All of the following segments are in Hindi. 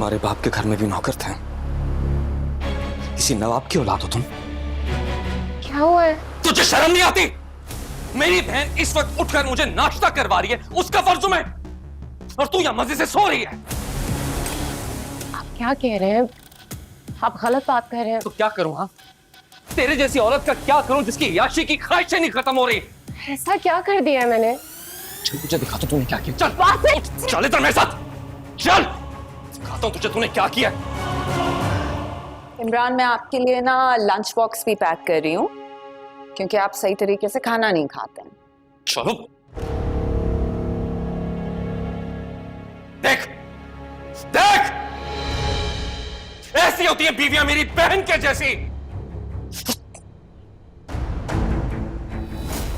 तुम्हारे बाप के घर में भी नौकर थे। किसी नवाब की औलाद हो तुम। क्या हुआ है? तुझे शर्म नहीं आती? मेरी बहन इस वक्त उठकर मुझे नाश्ता करवा रही है, उसका फर्ज मैं, और तू यहां मजे से सो रही है। आप क्या कह रहे हैं? आप गलत बात कह रहे हैं। तो क्या करूं? हाँ, तेरे जैसी औरत का क्या करूं जिसकी याशी की ख्वाहिशें नहीं खत्म हो रही। ऐसा क्या कर दिया है मैंने? चल मुझे दिखा तो तूने क्या किया। चल वासिफ! चल इधर मेरे साथ, चल दिखाता हूं तुझे तूने क्या किया। इमरान, मैं आपके लिए ना लंच बॉक्स भी पैक कर रही हूँ क्योंकि आप सही तरीके से खाना नहीं खाते हैं। चलो देख देख, ऐसी होती है बीवियां मेरी बहन के जैसी।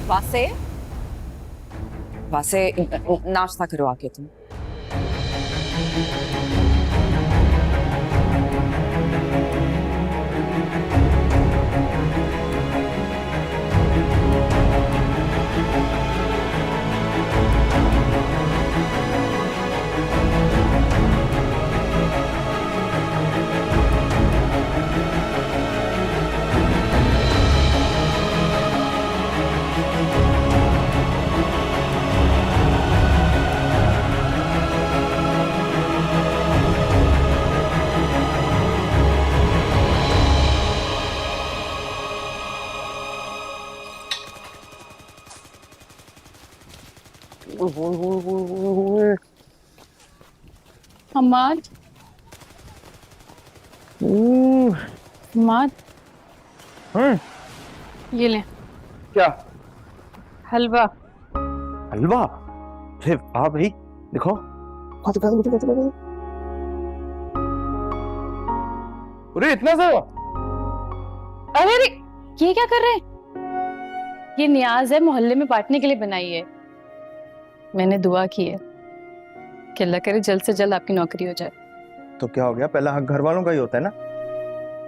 वासे, वासे नाश्ता करो आके तुम। हमाद, हमाद, ये ले क्या? हलवा। हलवा? अरे वाह भाई, देखो। अरे इतना सा? अरे अरे, ये क्या कर रहे हैं? ये नियाज है, मोहल्ले में बांटने के लिए बनाई है। मैंने दुआ की है कि अल्लाह करे जल्द से जल्द आपकी नौकरी हो जाए। तो क्या हो गया, पहला हक घर वालों का ही होता है ना।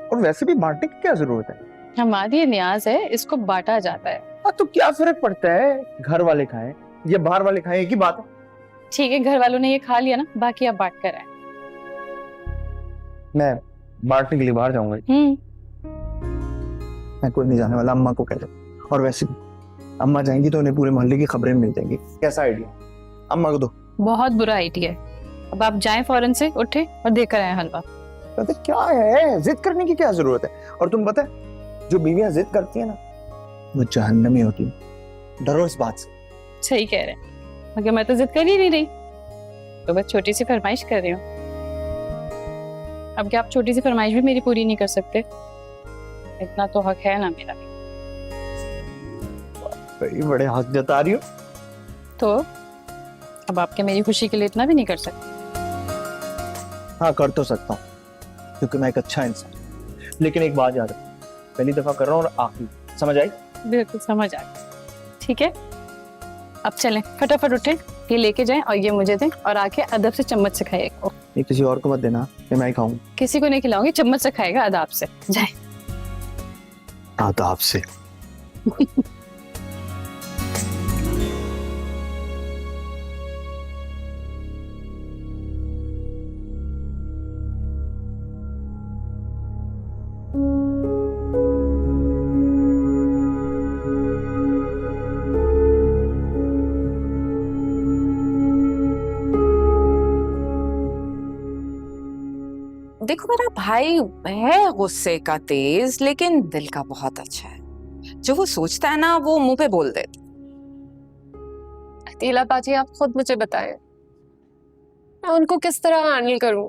और वैसे भी बांटने की क्या जरूरत है? हमारी ये नियाज है, इसको बांटा जाता है। हाँ, तो क्या फर्क पड़ता है, घर वाले खाएं या बाहर वाले खाएं, एक ही बात है। ठीक है, घर वालों ने ये खा लिया ना, बाकी आप बांट कर आए। मैं बांटने के लिए बाहर जाऊंगा। मैं कोई नहीं जाने वाला, अम्मा को कह दो। और वैसे भी अम्मा जाएंगी तो उन्हें पूरे मोहल्ले की खबरें मिल जाएंगी। कैसा आइडिया? अम्मा को दो। बहुत बुरा आइडिया है। अब आप जाएं फौरन से, उठे और देकर आए हलवा। कहते क्या है, जिद करने की क्या जरूरत है? और तुम पता है, जो बीवियां जिद करती है ना, वो जहन्नमी होती है। डरो इस बात से। सही कह रहे हैं, मगर मैं तो जिद कर ही नहीं रही, तो बस छोटी सी फरमाइश कर रही हूँ। अब क्या आप छोटी सी फरमाइश भी मेरी पूरी नहीं कर सकते? इतना तो हक है ना मेरा। भाई बड़े हक जता रही हो। तो अब आपके मेरी खुशी के लिए इतना भी नहीं कर सकते? हाँ, कर तो सकता हूँ क्योंकि मैं एक अच्छा इंसान। लेकिन एक बात याद रखो, पहली दफा कर रहा हूँ और आखिरी। समझ आई? बिल्कुल समझ आ गई। ठीक है, अब चलें, फटाफट उठे, ये लेके जाएं और ये मुझे दें, और आके अदब से चम्मच से खाइए। ये किसी और को मत देना, ये मैं ही खाऊंगा। किसी को नहीं खिलाऊंगी, चम्मच से खाएगा अदाब से। जाए। आदाब से। देखो, मेरा भाई है गुस्से का तेज, लेकिन दिल का बहुत अच्छा है। जो वो सोचता है ना, वो मुंह पे बोल देता। अतीला बाजी, आप खुद मुझे बताएं, मैं उनको किस तरह हैंडल करूं?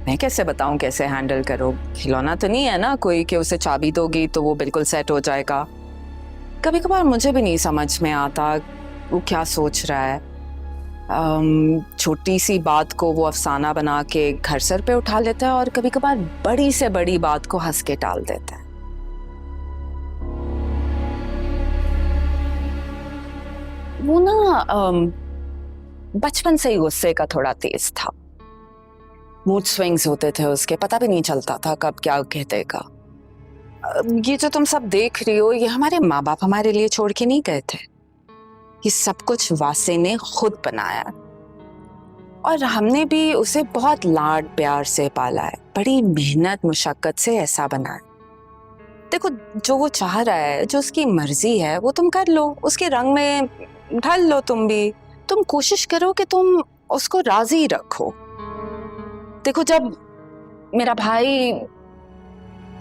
मैं कैसे बताऊं कैसे हैंडल करो? खिलौना तो नहीं है ना कोई कि उसे चाबी दोगी तो वो बिल्कुल सेट हो जाएगा। कभी कभार मुझे भी नहीं समझ में आता वो क्या सोच रहा है। छोटी सी बात को वो अफसाना बना के घर सर पे उठा लेता है, और कभी कभार बड़ी से बड़ी बात को हंस के टाल देता है। वो ना बचपन से ही गुस्से का थोड़ा तेज था। मूड स्विंग्स होते थे उसके, पता भी नहीं चलता था कब क्या कह देगा। ये जो तुम सब देख रही हो, ये हमारे माँ बाप हमारे लिए छोड़ के नहीं गए थे। ये सब कुछ वासे ने खुद बनाया, और हमने भी उसे बहुत लाड प्यार से पाला है, बड़ी मेहनत मुशक्कत से ऐसा बनाया। देखो, जो वो चाह रहा है, जो उसकी मर्जी है, वो तुम कर लो, उसके रंग में ढल लो। तुम भी तुम कोशिश करो कि तुम उसको राजी रखो। देखो, जब मेरा भाई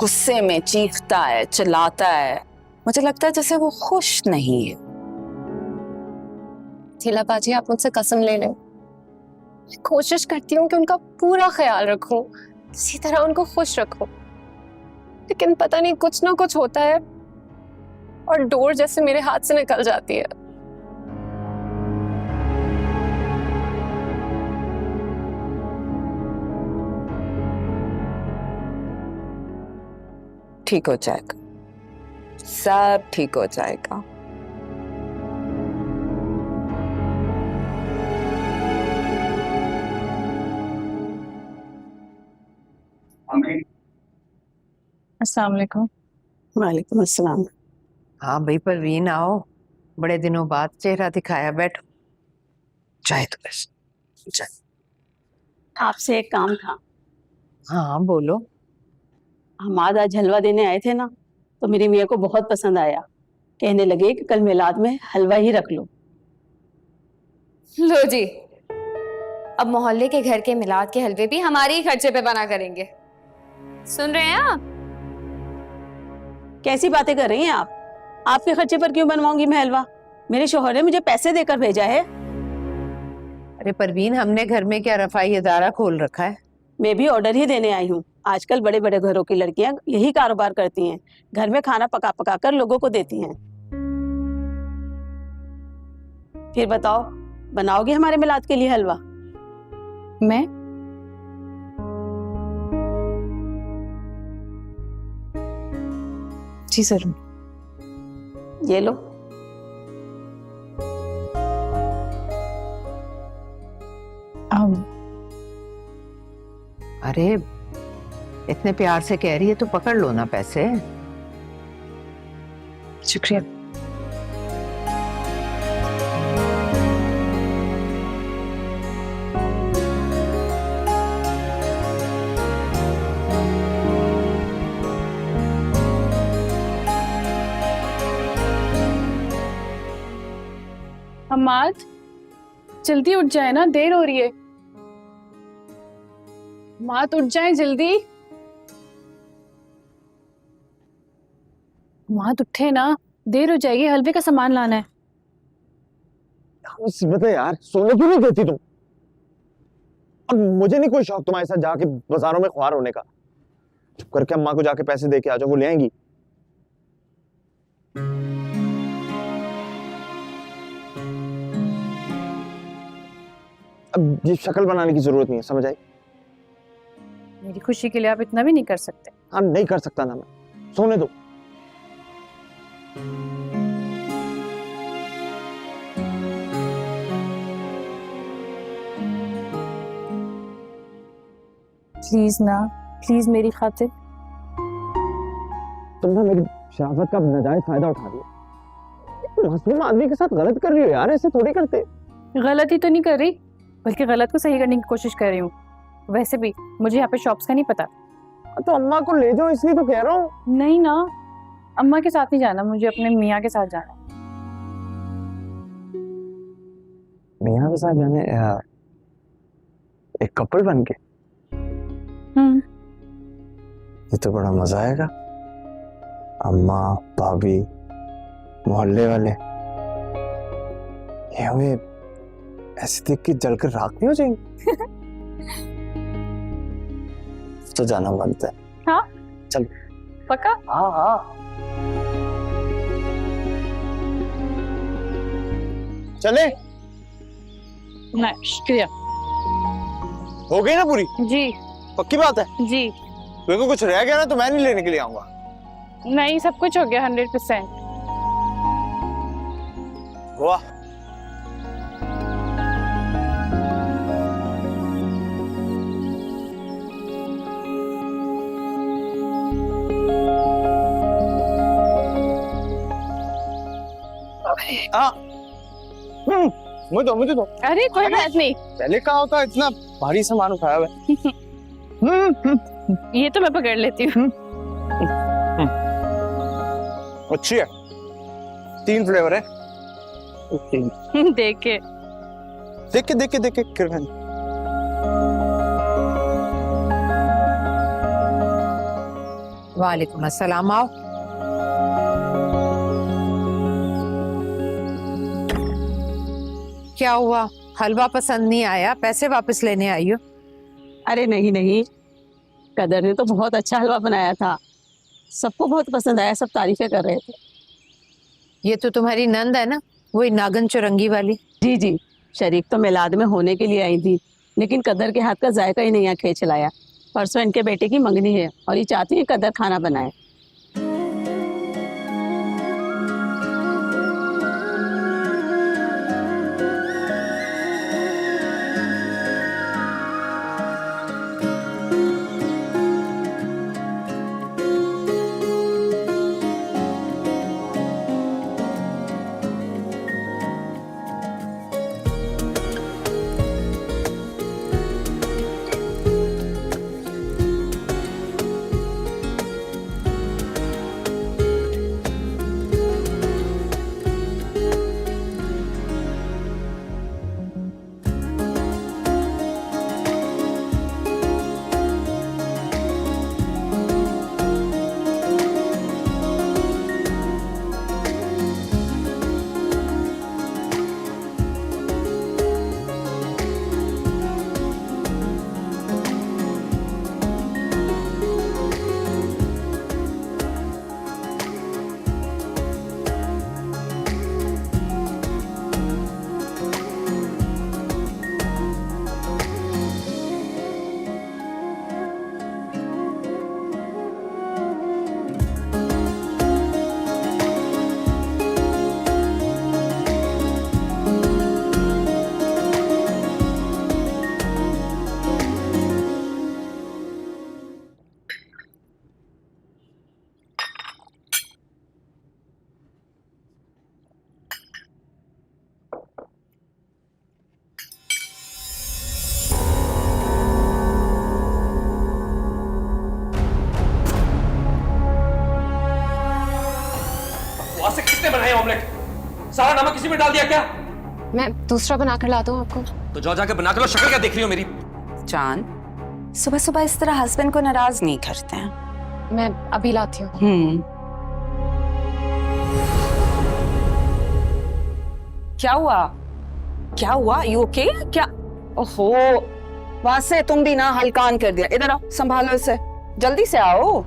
गुस्से में चीखता है, चिल्लाता है, मुझे लगता है जैसे वो खुश नहीं है। थीला बाजी, आप मुझसे कसम ले लें, कोशिश करती हूँ कि उनका पूरा ख्याल रखूं, इसी तरह उनको खुश रखूं, लेकिन पता नहीं कुछ ना कुछ होता है और डोर जैसे मेरे हाथ से निकल जाती है। ठीक हो जाएगा, सब ठीक हो जाएगा। अस्सलाम वालेकुम। वालेकुम अस्सलाम। हाँ भाई परवीन, आओ, बड़े दिनों बाद चेहरा दिखाया। बैठो, चाय तो बस चाय। आपसे एक काम था। हाँ बोलो। हमाद आज हलवा देने आए थे ना, तो मेरी मियाँ को बहुत पसंद आया। कहने लगे कि कल मिलाद में हलवा ही रख लो। लो जी, अब मोहल्ले के घर के मिलाद के हलवे भी हमारे ही खर्चे पे बना करेंगे। सुन रहे हैं आप? कैसी बातें कर रही हैं आप? आपके खर्चे पर क्यों बनवाऊंगी मैं हलवा? मेरे शोहर ने मुझे पैसे देकर भेजा है। अरे परवीन, हमने घर में क्या रफाई इदारा खोल रखा है? मैं भी ऑर्डर ही देने आई हूँ। आजकल बड़े बड़े घरों की लड़कियां यही कारोबार करती हैं, घर में खाना पका पका कर लोगों को देती हैं। फिर बताओ, बनाओगे हमारे मिलाद के लिए हलवा? मैं जी जरूर। ये लो। अरे इतने प्यार से कह रही है तो पकड़ लो ना पैसे। शुक्रिया। हमाद, जल्दी उठ जाए ना, देर हो रही है। हमाद उठ जाए जल्दी। हमाद उठे ना, देर हो जाएगी, हलवे का सामान लाना है। मुसीबत है यार, सोने क्यों नहीं देती तुम? अब मुझे नहीं कोई शौक तुम्हारे साथ जाके बाजारों में ख्वार होने का। चुप करके अम्मा को जाके पैसे दे के आ जाओ, वो ले आएंगी। अब ये शक्ल बनाने की जरूरत नहीं है, समझ आई? मेरी खुशी के लिए आप इतना भी नहीं कर सकते। हाँ, नहीं कर सकता ना मैं, सोने दो। प्लीज ना, प्लीज मेरी खातिर। तुम ना मेरी शराफत का नाजायज फायदा उठा रही हो। मासूम आदमी के साथ गलत कर रही हो यार, ऐसे थोड़ी करते। गलती तो नहीं कर रही, बल्कि गलत को सही करने की कोशिश कर रही हूँ। वैसे भी मुझे यहाँ पे शॉप्स का नहीं पता। तो अम्मा को ले जाओ, इसलिए तो कह रहा हूँ। नहीं ना, अम्मा के साथ नहीं जाना, मुझे अपने मियाँ के साथ जाना है। मियाँ के साथ जाने? एक कपल बन के? ये तो बड़ा मजा आएगा। अम्मा, भाभी, मोहल्ले वाले, ये हमें ऐसे देख के जलकर राख नहीं हो जाएंगे? तो जाना बनता है। हाँ चल। पक्का? हाँ हाँ। चले? नहीं, शुक्रिया। हो गई ना पूरी? जी पक्की बात है? जी। मेरे को कुछ रह गया ना तो मैं नहीं लेने के लिए आऊंगा। नहीं, सब कुछ हो गया 100%। वाह, मुझे दो। अरे कोई बात नहीं, पहले कहा होता इतना भारी सामान उठाया हुआ है। ये तो मैं पकड़ लेती हूँ। अच्छी है, 3 फ्लेवर है। देख के देख के किरण। वालेकुम अस्सलाम, आओ। क्या हुआ, हलवा पसंद नहीं आया? पैसे वापस लेने आई हो? अरे नहीं नहीं, कदर ने तो बहुत अच्छा हलवा बनाया था, सबको बहुत पसंद आया, सब तारीफें कर रहे थे। ये तो तुम्हारी नंद है ना, वही नागन चुरंगी वाली? जी जी, शरीक तो मिलाद में होने के लिए आई थी, लेकिन कदर के हाथ का जायका ही नहीं आंखें चलाया। परसों इनके बेटे की मंगनी है और ये चाहती है कदर खाना बनाए। वहां से किसने बनाया ऑमलेट? सारा नमक इसी में डाल दिया क्या? मैं दूसरा बनाकर लाता हूँ आपको। तो जाओ जाकर बना कर लो। शक्ल क्या देख रही हो मेरी? चांद, सुबह सुबह इस तरह हस्बैंड को नाराज नहीं करते हैं। मैं अभी लाती हूँ। क्या हुआ? क्या हुआ? You okay? क्या? ओहो, वहां से तुम भी ना हल्कान कर दिया। इधर आओ, संभालो इसे, जल्दी से आओ।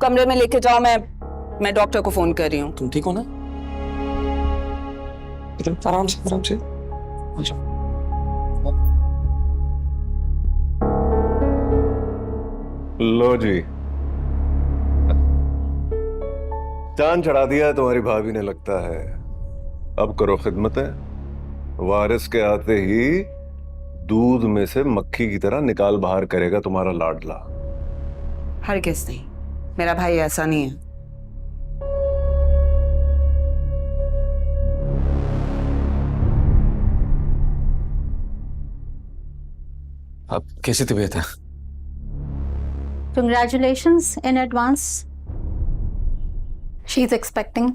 कमरे में लेके जाओ, मैं डॉक्टर को फोन कर रही हूँ। तुम ठीक हो ना? आराम से आराम से। लो जी, चांद चढ़ा दिया है तुम्हारी भाभी ने लगता है। अब करो खिदमतें। वारिस के आते ही दूध में से मक्खी की तरह निकाल बाहर करेगा तुम्हारा लाडला। हरगिज़ नहीं, मेरा भाई ऐसा नहीं है। अब कैसी तबीयत है? Congratulations in advance. She's expecting.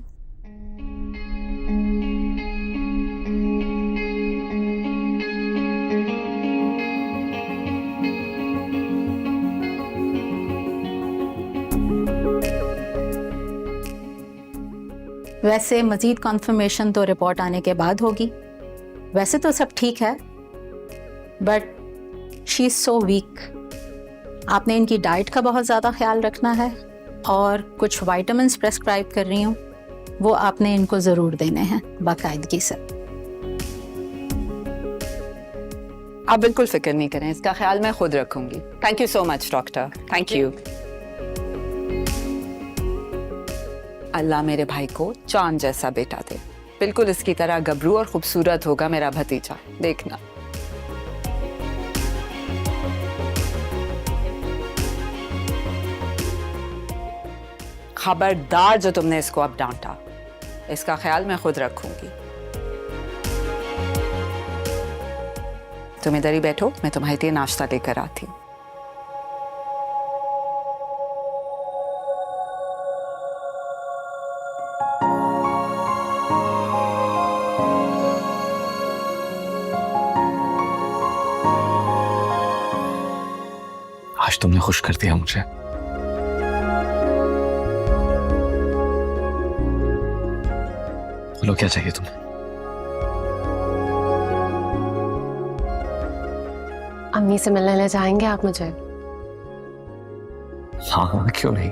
वैसे मजीद कॉन्फर्मेशन तो रिपोर्ट आने के बाद होगी। वैसे तो सब ठीक है, but she is so weak. आपने इनकी डाइट का बहुत ज़्यादा ख्याल रखना है और कुछ विटामिन्स प्रेस्क्राइब कर रही हूँ, वो आपने इनको ज़रूर देने हैं बाकायदगी से। आप बिल्कुल फिक्र नहीं करें, इसका ख्याल मैं खुद रखूंगी। Thank you so much doctor, thank you. अल्लाह मेरे भाई को चांद जैसा बेटा दे, बिल्कुल इसकी तरह गबरू और खूबसूरत होगा मेरा भतीजा, देखना। खबरदार जो तुमने इसको अब डांटा, इसका ख्याल मैं खुद रखूंगी। तुम इधर ही बैठो, मैं तुम्हारे लिए नाश्ता लेकर आती हूँ। आज तुमने खुश कर दिया मुझे। बोलो क्या चाहिए तुम्हें? अम्मी से मिलने ले जाएंगे आप मुझे? हाँ हाँ क्यों नहीं,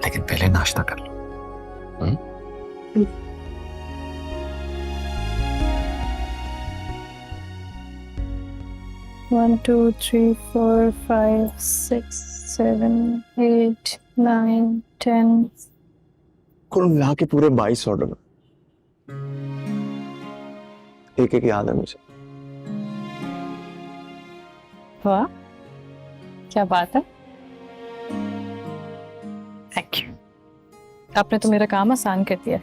लेकिन पहले नाश्ता कर लो। One, two, three, four, five, six, 7, 8, 9, 10. कुल मिला के पूरे 22 ऑर्डर, एक एक याद है मुझे। वाह, क्या बात है। थैंक यू, आपने तो मेरा काम आसान कर दिया।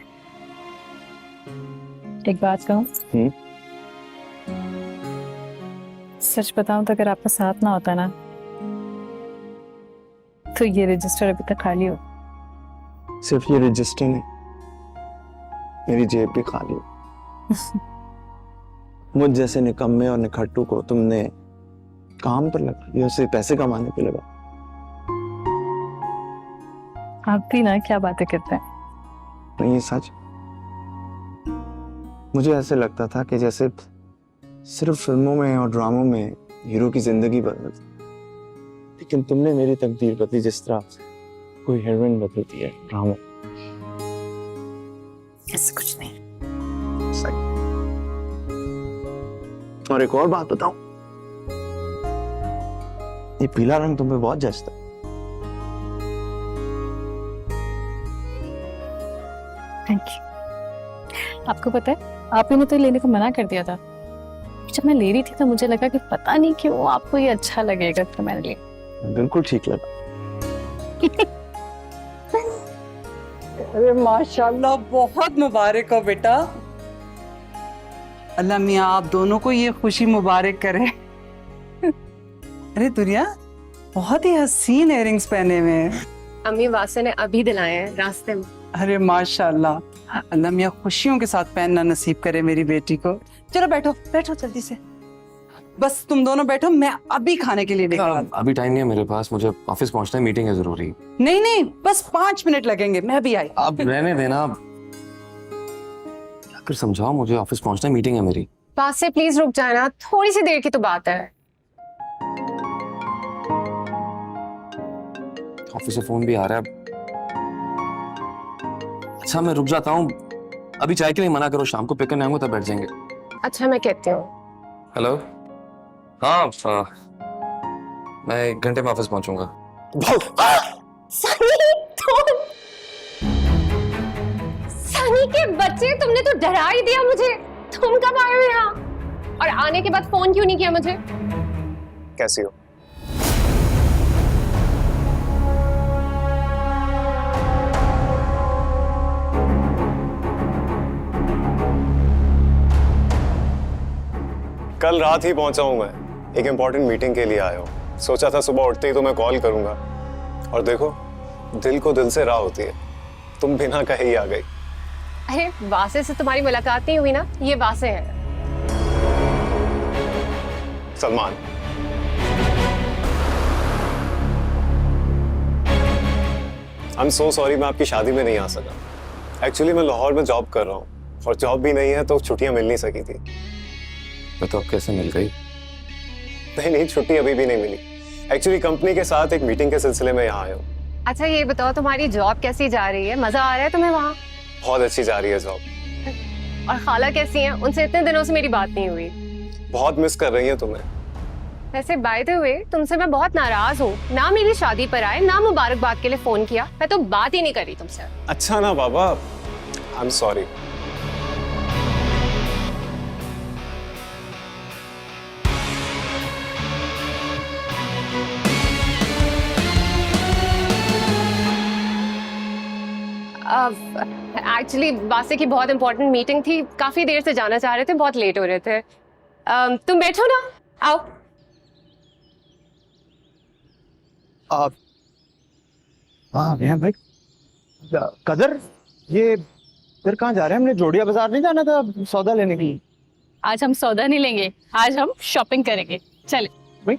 एक बात कहूं, सच बताऊं तो अगर आपका साथ ना होता ना तो ये रजिस्टर अभी तक खाली हो। सिर्फ ये रजिस्टर नहीं, मेरी जेब भी खाली है। मुझ जैसे निकम्मे और निखट्टू को तुमने काम पर लगा दिया, उसे पैसे कमाने पे लगा। आप भी ना क्या बातें करते हैं। नहीं, ये सच। मुझे ऐसे लगता था कि जैसे सिर्फ फिल्मों में और ड्रामों में हीरो की जिंदगी बदलती, लेकिन तुमने मेरी तकदीर बदली जिस तरह कोई हीरोइन बदलती है ड्रामा। ऐसा कुछ नहीं। सही। और एक और बात बताऊं, ये पीला रंग तुम्हें बहुत जचता है। Thank you. आपको पता है, आप ही ने तो लेने को मना कर दिया था। जब मैं ले रही थी तो मुझे लगा कि पता नहीं क्यों आपको ये अच्छा लगेगा, तो मैंने लिया। बिल्कुल ठीक लगा। अरे माशाल्लाह, बहुत मुबारक हो बेटा। अल्लाह मियाँ आप दोनों को ये खुशी मुबारक करे। अरे दुनिया, बहुत ही हसीन इयररिंग्स पहने हुए हैं। अम्मी वासे ने अभी दिलाए हैं रास्ते में। अरे माशाल्लाह, अल्लाह मियाँ खुशियों के साथ पहनना नसीब करे मेरी बेटी को। चलो बैठो बैठो जल्दी से, बस तुम दोनों बैठो, मैं अभी खाने के लिए लेकर आता हूं। अभी टाइम नहीं है मेरे पास, मुझे ऑफिस पहुंचना है, मीटिंग है जरूरी। नहीं नहीं, बस 5 मिनट लगेंगे, मैं अभी आई। अब रहने देना, अगर समझाओ, मुझे ऑफिस पहुंचना है, मीटिंग है मेरी। वासे प्लीज रुक जाए ना, थोड़ी सी देर की तो बात है। ऑफिस से फोन भी आ रहा है। अच्छा मैं रुक जाता हूँ, अभी चाय के लिए मना करो, शाम को पिक करने आऊंगा तब बैठ जाएंगे। अच्छा मैं कहती हूँ। हेलो, हाँ मैं 1 घंटे में ऑफिस पहुंचूंगा। सनी के बच्चे, तुमने तो डरा ही दिया मुझे। तुम कब आए हो यहाँ? और आने के बाद फोन क्यों नहीं किया मुझे? कैसी हो? कल रात ही पहुंचा हूं मैं, एक इंपॉर्टेंट मीटिंग के लिए आया हूं। सोचा था सुबह उठते ही तो मैं कॉल करूंगा, और देखो दिल को दिल से राह होती है, तुम बिना कहे ही आ गई। अरे वासे से तुम्हारी मुलाकात नहीं हुई ना, ये वासे हैं। Salman, I am so sorry, मैं आपकी शादी में नहीं आ सका। एक्चुअली मैं लाहौर में जॉब कर रहा हूँ, और जॉब भी नहीं है तो छुट्टियां मिल नहीं सकी थी। तो अब कैसे मिल गई? नहीं, छुट्टी अभी भी नहीं मिली। एक्चुअली कंपनी के साथ एक मीटिंग के सिलसिले में यहाँ आया हूँ। अच्छा ये बताओ, तुम्हारी जॉब कैसी जा रही है? मजा आ रहा है तुम्हें वहाँ? बहुत अच्छी जा रही है जॉब। और खाला कैसी हैं? उनसे इतने दिनों से मेरी बात नहीं हुई। बहुत मिस कर रही है तुम्हें। वैसे बाय द वे, तुमसे मैं बहुत नाराज हूँ। ना मेरी शादी पर आए, ना मुबारकबाद के लिए फोन किया। मैं तो बात ही नहीं करी तुमसे। अच्छा ना बाबा, आई एम सॉरी। एक्चुअली वासे की बहुत इंपॉर्टेंट मीटिंग थी, काफी देर से जाना चाह रहे थे, बहुत लेट हो रहे थे। तुम बैठो ना, आओ। आप हाँ भैया भाई कदर, ये फिर कहाँ जा रहे हैं? हमने जोड़िया बाजार नहीं जाना था सौदा लेने के लिए? आज हम सौदा नहीं लेंगे, आज हम शॉपिंग करेंगे। चले। भाई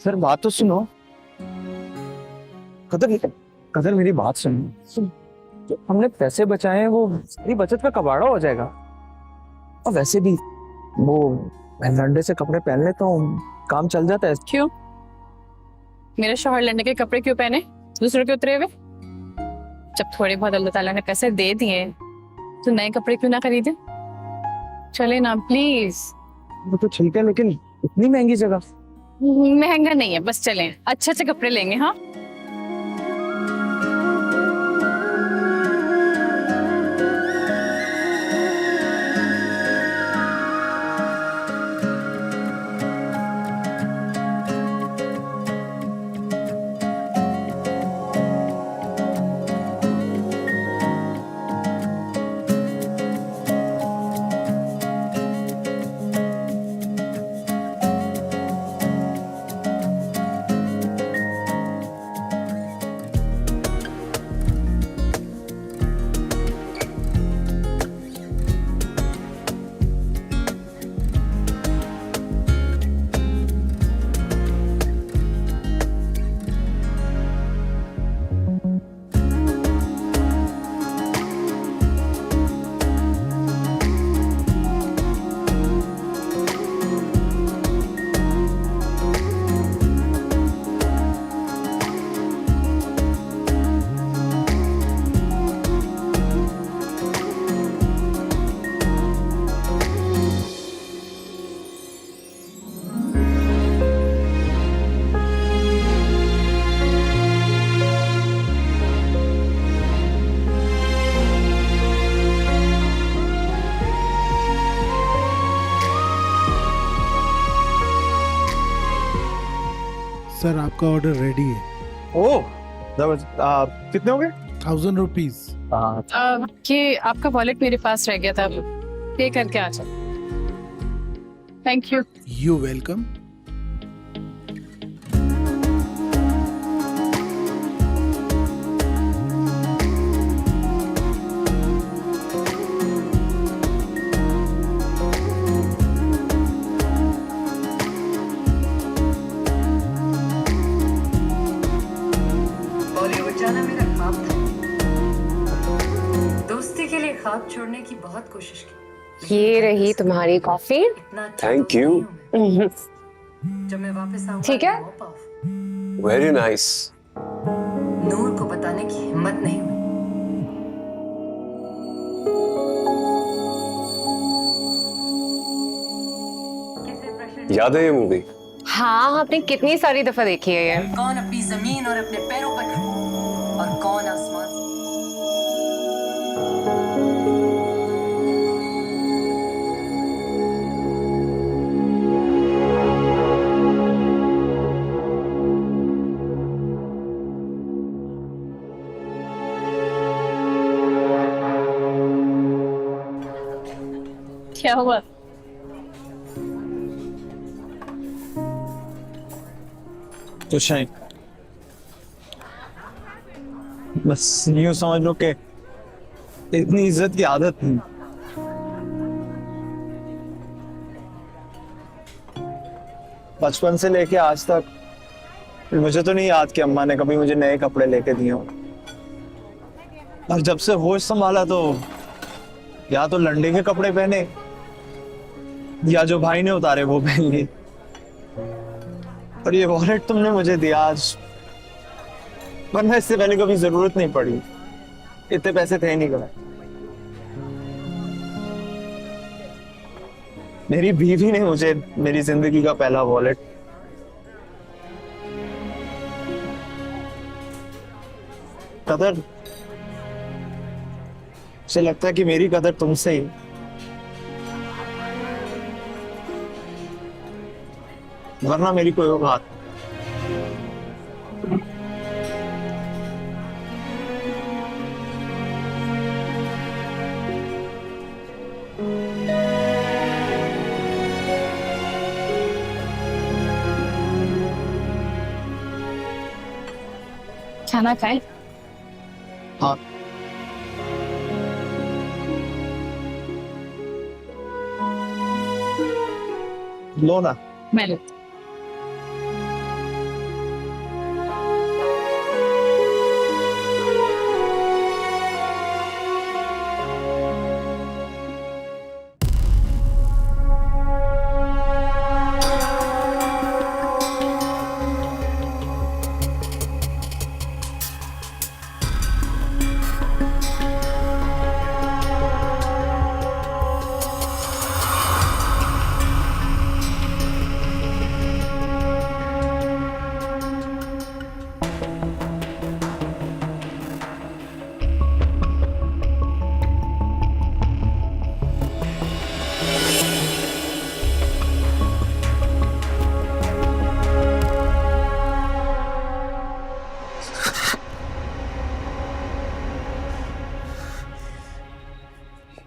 सर बात तो सुनो। कदर कदर मेरी बात सुनो। जो हमने पैसे बचाए हैं वो सारी बचत का कबाड़ा हो जाएगा। और वैसे भी वो मैं लंडे से कपड़े पहन लेता हूँ, काम चल जाता है। क्यों? मेरे शौहर लड़ने के कपड़े क्यों पहने दूसरों के उतरे हुए? जब थोड़े बहुत अल्लाह ताला ने पैसे दे दिए तो नए कपड़े क्यों ना खरीदे? चले ना प्लीज। वो तो ठीक है, लेकिन इतनी महंगी जगह। महंगा नहीं है, बस चलें, अच्छे अच्छे कपड़े लेंगे। हाँ सर आपका ऑर्डर रेडी है। ओह कितने हो गए? 1000 रुपीज। ये आपका वॉलेट मेरे पास रह गया था, पे करके आ जाओ। Thank you. You welcome. Bollywood जाना मेरा ख्वाब था। दोस्ती के लिए ख्वाब छोड़ने की बहुत कोशिश की। ये रही तुम्हारी कॉफी। Thank you. जब मैं वापस आऊंगा ठीक है। Very nice. नूर को बताने की हिम्मत नहीं हुई। याद है ये मूवी? हाँ, आपने कितनी सारी दफा देखी है ये। कौन अपनी जमीन और अपने पैरों पर खड़ा और कौन आसमान से। क्या हुआ? तो शायद बस यूं समझ लो कि इतनी इज्जत की आदत नहीं। बचपन से लेके आज तक मुझे तो नहीं याद कि अम्मा ने कभी मुझे नए कपड़े लेके दिए हो। और जब से होश संभाला तो या तो लंडे के कपड़े पहने या जो भाई ने उतारे वो पहन लिए। और ये वॉलेट तुमने मुझे दिया आज, वरना इससे पहले कभी जरूरत नहीं पड़ी। इतने पैसे थे नहीं कभी। मेरी बीवी ने मुझे मेरी जिंदगी का पहला वॉलेट कदर, मुझे लगता है कि मेरी कदर तुमसे ही। वरना मेरी कोई औकात नहीं। खाना खाएं? हाँ। लो ना। मैं लेती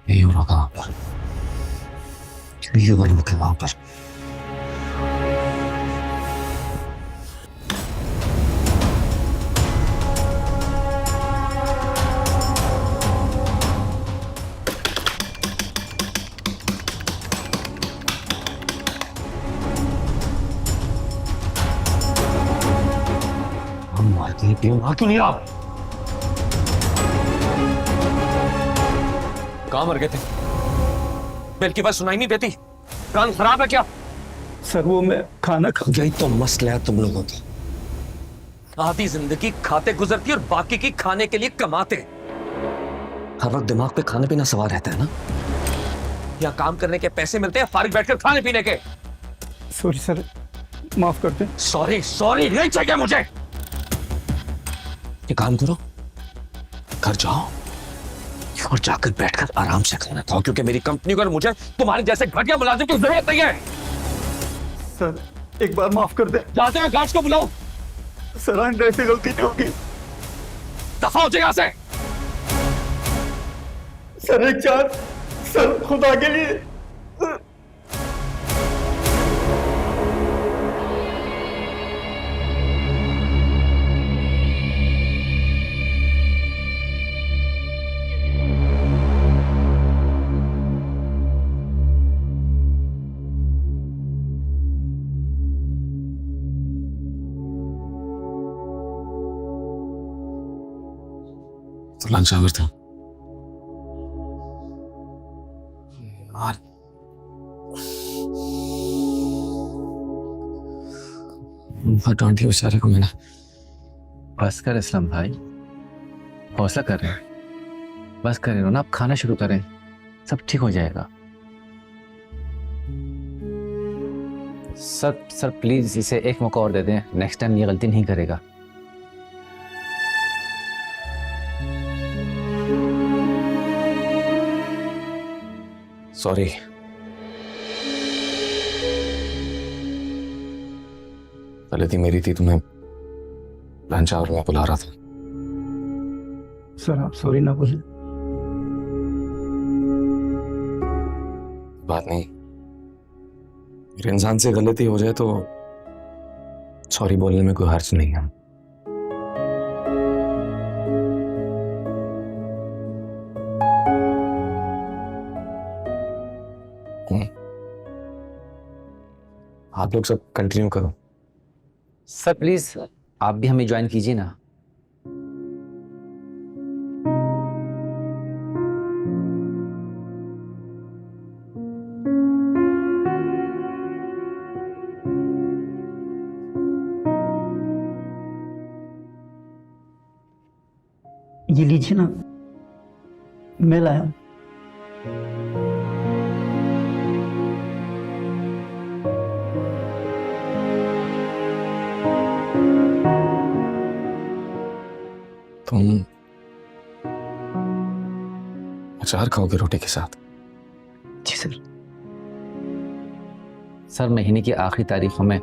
यही हो रहा वहां पर, यही हो रहा वहां पर। हम मारते हैं, क्यों नहीं आप? कहाँ मर गए थे? बेल की बात सुनाई नहीं देती? कान खराब है क्या? सर वो मैं खाना खा यही तो मसला है तुम लोगों का। आधी जिंदगी खाते गुजरती और बाकी की खाने के लिए कमाते। हर वक्त दिमाग पे खाने पीना सवार रहता है ना? या काम करने के पैसे मिलते हैं फारिग बैठकर खाने पीने के? सॉरी सर, माफ करते। सॉरी सॉरी नहीं चाहिए मुझे। ये काम करो, घर जाओ और जाकर बैठकर आराम से खाना खाओ, क्योंकि मेरी कंपनी को और मुझे तुम्हारे जैसे घटिया मुलाजिम की जरूरत नहीं है। सर एक बार माफ कर दे। जाते हैं गार्ड्स को बुलाओ। सर आइंदा ऐसी गलती नहीं होगी। दफा हो जाए यहाँ से। सर एक चांस, सर खुदा के लिए। लंच आवर था यार। डांटी बेचारे को मैंने। बस कर इस्लाम भाई, हौसला कर रहे हैं, बस करें ना, आप खाना शुरू करें, सब ठीक हो जाएगा। सर प्लीज इसे एक मौका और दे दें, नेक्स्ट टाइम ये गलती नहीं करेगा। सॉरी। गलती मेरी थी, तुम्हें लंच आवर में बुला रहा था। सर आप सॉरी ना बोले। बात नहीं, फिर इंसान से गलती हो जाए तो सॉरी बोलने में कोई हर्ज नहीं है। आप लोग सब कंटिन्यू करो। सर प्लीज आप भी हमें ज्वाइन कीजिए ना। ये लीजिए ना, मैं लाया हूं। तुम अचार खाओगे रोटी के साथ? जी सर। सर महीने की आखिरी तारीखों में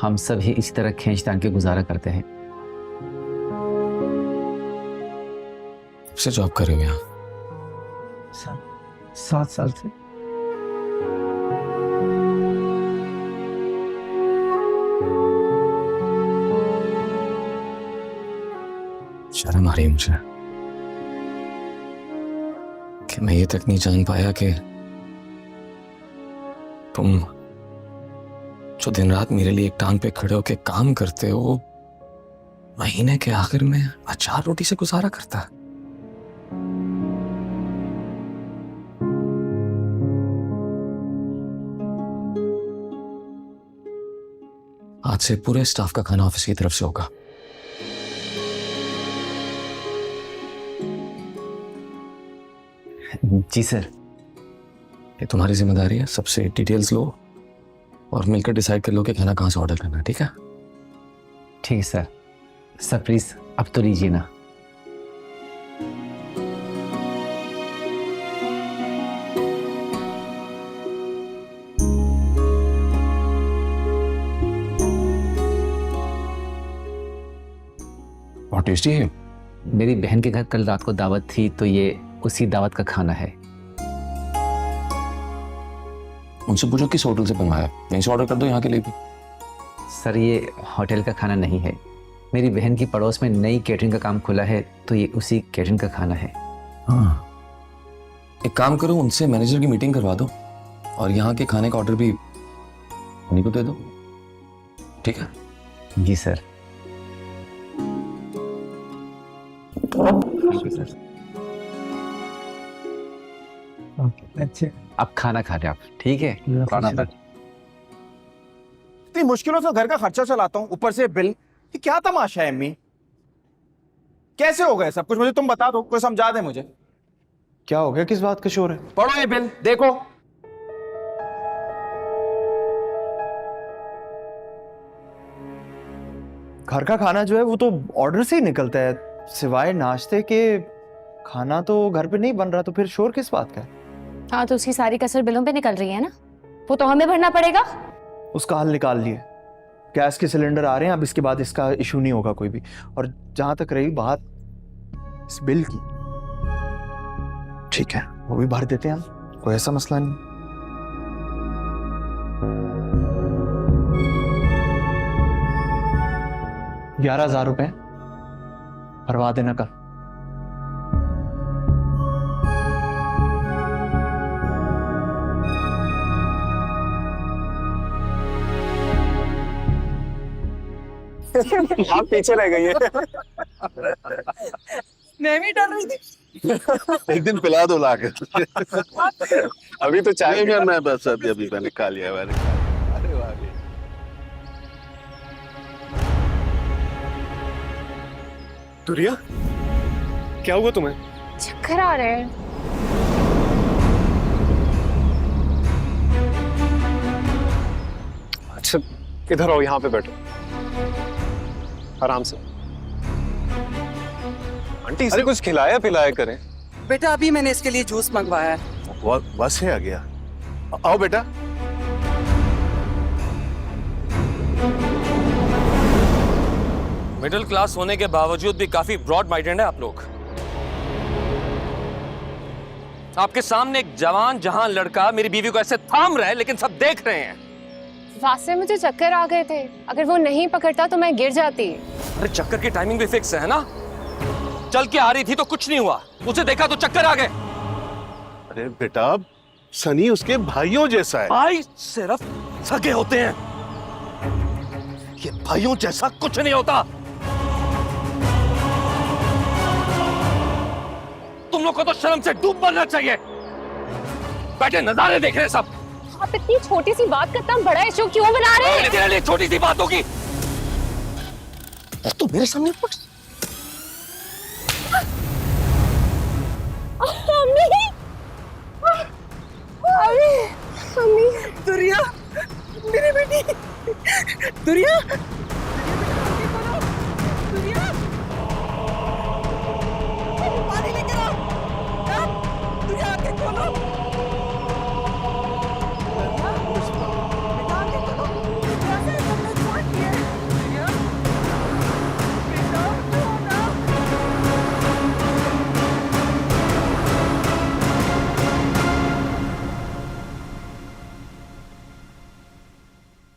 हम सब ही इसी तरह खींच तान के गुजारा करते हैं। कब से जॉब कर रहे हो यहाँ? सर 7 साल से। शर्म आ रही है मुझे कि मैं ये तक नहीं जान पाया कि तुम जो दिन रात मेरे लिए एक टांग पे खड़े होके काम करते हो, महीने के आखिर में अचार रोटी से गुजारा करता है। आज से पूरे स्टाफ का खाना ऑफिस की तरफ से होगा। जी सर। ये तुम्हारी जिम्मेदारी है, सबसे डिटेल्स लो और मिलकर डिसाइड कर लो कि खाना कहाँ से ऑर्डर करना है, ठीक है? ठीक है सर। सर प्लीज अब तो लीजिए ना। बहुत टेस्टी है। मेरी बहन के घर कल रात को दावत थी, तो ये उसी दावत का खाना है। उनसे पूछो किस होटल से मंगाया, यहीं से ऑर्डर कर दो यहाँ के लिए भी। सर ये होटल का खाना नहीं है, मेरी बहन की पड़ोस में नई कैटरिंग का काम खुला है, तो ये उसी कैटरिंग का खाना है। हाँ, एक काम करो, उनसे मैनेजर की मीटिंग करवा दो और यहाँ के खाने का ऑर्डर भी उन्हीं को दे दो, ठीक है? जी सर। अच्छा, अब खाना खा रहे आप, ठीक है? इतनी मुश्किलों से घर का खर्चा चलाता हूँ, ऊपर से बिल। ये क्या तमाशा है अम्मी? कैसे हो गए सब कुछ? मुझे तुम बता दो, कोई समझा दे मुझे। क्या हो गया? किस बात का शोर है? पढ़ो ये बिल, देखो। घर का खाना जो है वो तो ऑर्डर से ही निकलता है, सिवाय नाश्ते के खाना तो घर पे नहीं बन रहा, तो फिर शोर किस बात का है? हाँ, तो उसकी सारी कसर बिलों पे निकल रही है ना, वो तो हमें भरना पड़ेगा। उसका हल निकाल लिए, गैस के सिलेंडर आ रहे हैं, अब इसके बाद इसका इशू नहीं होगा कोई भी। और जहां तक रही बात इस बिल की, ठीक है वो भी भर देते हैं हम, कोई ऐसा मसला नहीं। ₹11,000 भरवा देना कल। आप पीछे रह गई है। मैं भी डर रही थी। एक दिन पिला दो लाके। अभी तो चाय मैं बस अभी मैंने खा लिया। अरे वाह। तुरिया, क्या हुआ तुम्हें? चक्कर आ रहे हैं। अच्छा इधर आओ, यहाँ पे बैठो आराम से। आंटी इसे कुछ खिलाया पिलाया करें। बेटा अभी मैंने इसके लिए जूस मंगवाया है। बस है आ गया। आओ बेटा। मिडिल क्लास होने के बावजूद भी काफी ब्रॉड माइंडेड है आप लोग। आपके सामने एक जवान जहां लड़का मेरी बीवी को ऐसे थाम रहा है, लेकिन सब देख रहे हैं। वास्ते मुझे चक्कर आ गए थे, अगर वो नहीं पकड़ता तो मैं गिर जाती। अरे चक्कर की टाइमिंग भी फिक्स है ना? चल के आ रही थी तो कुछ नहीं हुआ, उसे देखा तो चक्कर आ गए। अरे बेटा, सनी उसके भाइयों जैसा है। भाई सिर्फ सगे होते हैं, ये भाइयों जैसा कुछ नहीं होता। तुम लोग को तो शर्म से डूब मरना चाहिए। बैठे नजारे देख रहे हैं सब। आप इतनी छोटी सी बात का इतना बड़ा इशू क्यों बना रहे हैं? तेरे लिए छोटी सी बात होगी तो मेरे सामने दुरिया, मेरी बेटी दुरिया, दुरिया, पानी लेकर आओ। दुरिया आके खोलो।